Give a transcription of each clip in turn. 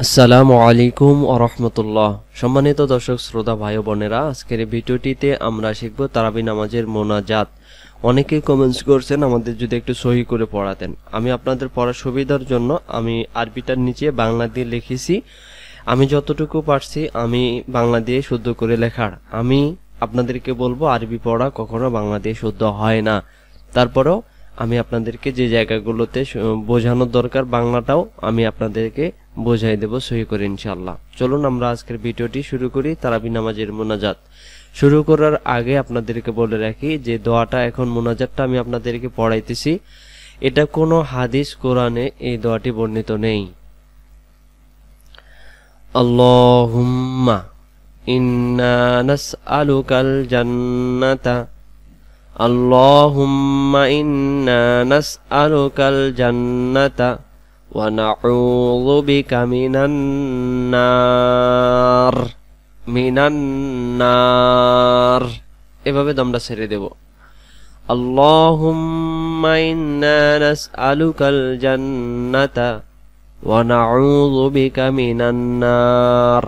আসসালামু আলাইকুম ওয়া রাহমাতুল্লাহ। সম্মানিত দর্শক শ্রোতা ভাই ও বোনেরা, আজকের এই ভিডিওটিতে আমরা শিখব তারাবি নামাজের মোনাজাত। অনেকেই কমেন্টস করছেন আমাদের যদি একটু সহি করে পড়াতেন। আমি আপনাদের পড়ার সুবিধার জন্য আমি আরবিটার নিচে বাংলা দিয়ে লিখেছি। আমি যতটুকু পারছি আমি বাংলা দিয়ে শুদ্ধ করে লেখার। আমি আপনাদেরকে বলবো আরবি পড়া কখনো বাংলা দিয়ে শুদ্ধ হয় না। তারপরেও আমি আপনাদেরকে যে জায়গাগুলোতে বোঝানোর দরকার বাংলাটাও আমি আপনাদেরকে বোঝাই দেব সহি করে ইনশাআল্লাহ। চলুন আমরা আজকের ভিডিওটি শুরু করি। তারাবি নামাজের মোনাজাত শুরু করার আগে আপনাদেরকে বলে রাখি যে দোয়াটা এখন মোনাজাতটা আমি আপনাদেরকে পড়াইতেছি, এটা কোনো হাদিস কোরআনে এই দোয়াটি বর্ণিত নেই। আল্লাহুম্মা ইন্না নাসআলুকাল জান্নাতা আল্লাহুম্মা ইন্না নাসআলুকাল জান্নাতা ওয়া নাউযু বিকা মিনান নার। এভাবে দমটা ছেড়ে দেব। আল্লাহুম্মা ইন্না নাসআলুকাল জান্নাতা ওয়া নাউযু বিকা মিনান নার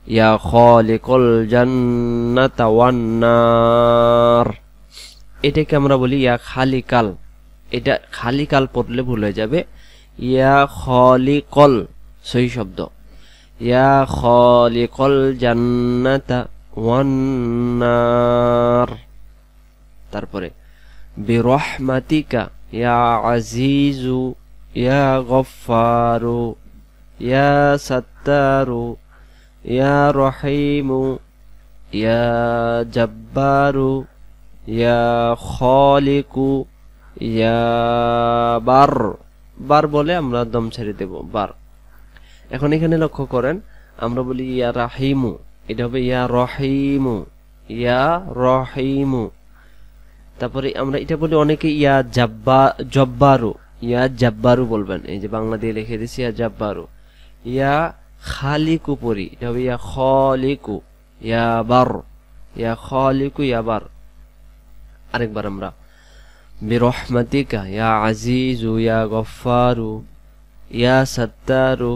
ইয়া খালিকুল জান্নাতা ওয়ান নার। এটাকে আমরা বলি ইয়া খালিকাল। এটা খালিকাল পড়লে ভুল হয়ে যাবে। ইয়া খালিকল সহি শব্দ। ইয়া খালিকুল জান্নাতা ওয়ান নার। তারপরে বিরহমাতিকা ইয়া আজিজু ইয়া গফফারু ইয়া সাত্তারু ইয়া রহিমু ইয়া জব্বারু ইয়া খালিকু ইয়া বার। বার বলে আমরা দম ছেড়ে দেব বার। এখন এখানে লক্ষ্য করেন, আমরা বলি ইয়া রাহিমু, এটা হবে ইয়া রহিমু, ইয়া রহিমু। তারপরে আমরা এটা বলি অনেকে ইয়া জব্বারু, ইয়া জব্বারু বলবেন। এই যে বাংলা দিয়ে লিখে দিচ্ছি ইয়া জব্বারু। ইয়া খালিকু পড়ি, এটা হবে ইয়া খালিকু ইয়া বার, ইয়া খালিকু ইয়া বার। আরেকবার আমরা বিরহমাতিকা ইয়া আজিজু ইয়া গফফারু ইয়া সাত্তারু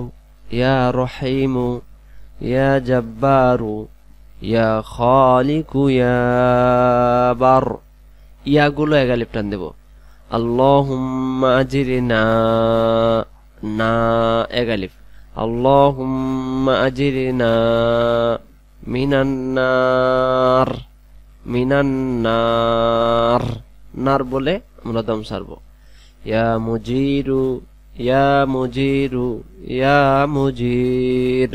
ইয়া রহিমু ইয়া জব্বারু ইয়া খালিকু ইয়া বার। ইয়াগুলো এগালিপ টান দেব। আল্লাহুম্মা আজিরনা না এগালিপ। আল্লাহুম্মা আজিরনা মিনান নার নার বলে আমরা দম ছাড়ব। ইয়া মুজিরু ইয়া মুজিরু ইয়া মুজির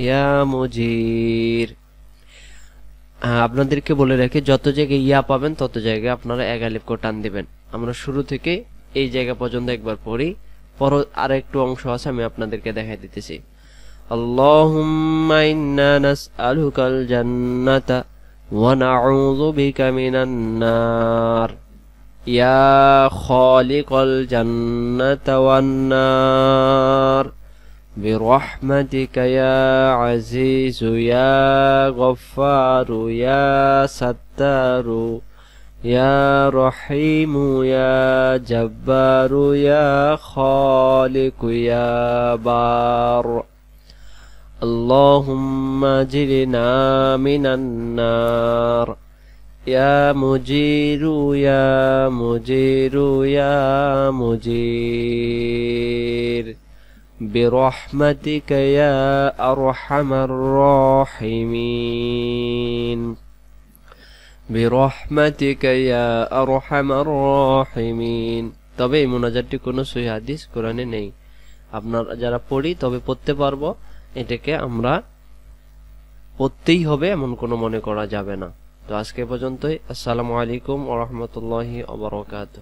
ইয়া মুজির। আপনাদেরকে বলে রাখি, যত জায়গায় ইয়া পাবেন তত জায়গায় আপনারা এগালিপ করে টান দিবেন। আমরা শুরু থেকে এই জায়গা পর্যন্ত একবার পড়ি, পর আর একটু অংশ আছে আমি আপনাদেরকে দেখাই দিতেছি। আল্লাহুম্মা ইন্না নাসআলুকাল জান্নাতা ওয়া নাউযু বিকা মিনান নার ইয়া খালিকাল জান্নাতা ওয়ান নার বিরহমাতিকা ইয়া আজিজু ইয়া গফফারু ইয়া সাত্তারু ইয়া রহিমু ইয়া জব্বারু ইয়া খালিকু ইয়া বার। আল্লাহুম্মা জিরনা মিনান নার ইয়া মুজিরু ইয়া মুজিরু ইয়া মুজির বিরহমাতিকা ইয়া আরহামার রাহিমিন বিরহমাতিকা ইয়া আরহামার রাহিমিন। তবে এই মোনাজাতটি কোনো সহিহ হাদিস কোরআনে নেই। আপনারা যারা পড়ি তবে পড়তে পারবো, এটাকে আমরা পড়তেই হবে এমন কোনো মনে করা যাবে না। তো আজকে পর্যন্তই। আসসালামু আলাইকুম ওয়া রাহমাতুল্লাহি ওয়া বারাকাতুহু।